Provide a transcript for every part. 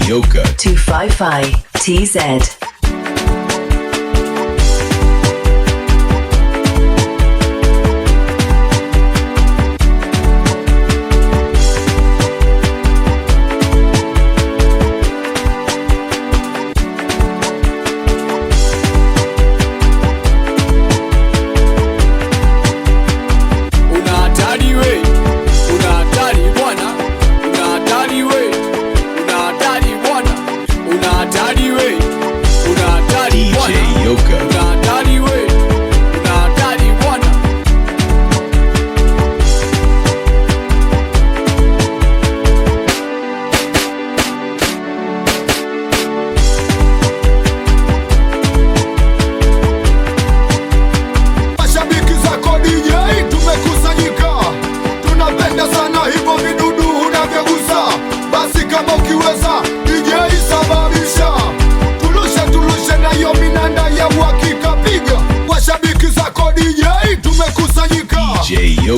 Yoka 255 TZ.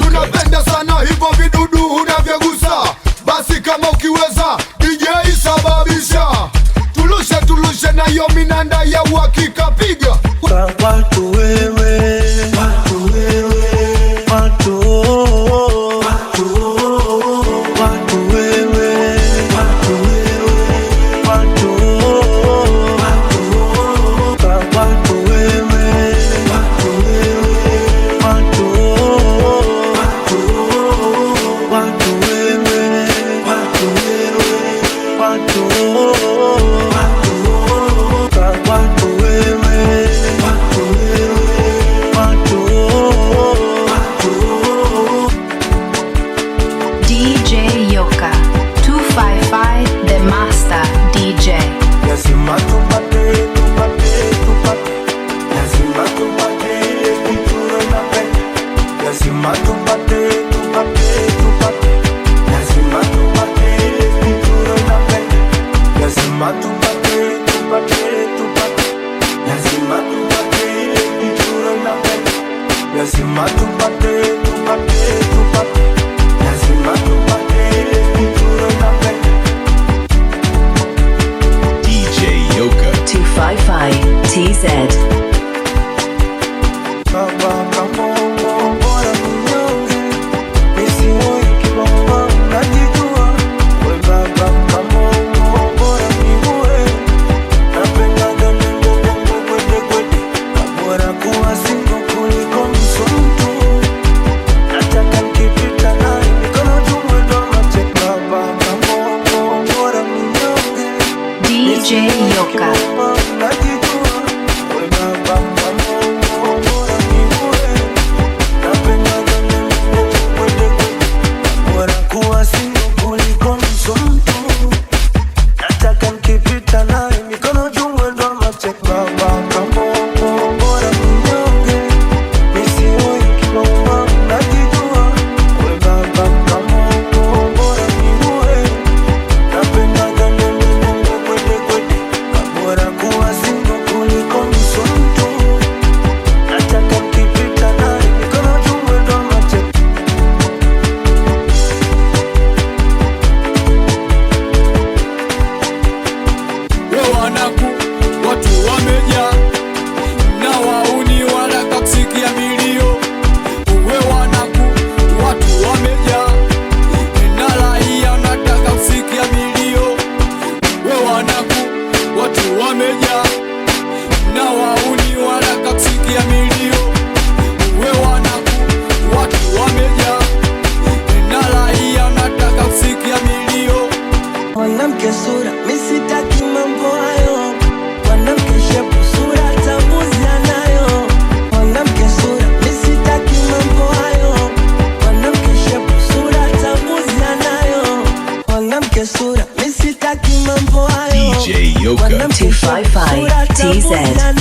Tunapenda sana hivyo vidudu unavyogusa, basi kama ukiweza DJ sababisha, tulushe na hiyo minanda ya uhakika piga. Watu wewe, watu wewe, watu wewe, watu wewe, watu wewe, watu DJ Yoka 255 the master DJ. Lazima tupate, lazima tupate kitu tunapenda. Lazima tupate, lazima tupate kitu tunapenda. Lazima tupate, lazima tupate kitu tunapenda. Lazima tupate, lazima tupate kitu tunapenda. DJ Yoka 255 TZ. Baba kamongo bora mnyonge, nisiwe kibongo najijua. We baba kamongo bora niue, napenda ganengo kwede. Bora kuwa singo kuliko msontu, nataka nikipita naye mikono juu mwendo mate. Baba kamongo bora mnyonge, DJ Yoka najijua. We baba kamongo bora niue, napenda ganengo kwede. Bora kuwa singo kuliko msontu, nataka nikipita naye mikono juu mwendo mate. Baba kamongo bora mnyonge, nisiwe kibongo najijua. We baba kamongo bora niue, napenda ganengo kwede. Bora kuwa singo kuliko msontu, nataka nikipita naye mikono juu mwendo mate. We wanaku, watu wameja na wauni wanataka kusikia milio. We wanaku, watu wameja na raia wanataka kusikia milio. We wanaku, watu wameja na wauni wanataka kusikia milio. We wanaku, watu wameja na raia wanataka kusikia milio. Mwanamke sura, mi sitaki mambo hayo. Mwanamke shepu sura, tambuzi anayo. Mwanamke sura, mi sitaki mambo hayo. Mwanamke shepu sura, tambuzi anayo. Mwanamke sura, mi sitaki mambo hayo. DJ Yoka Mwanamke shepu sura, 255 TZ. tambuzi anayo.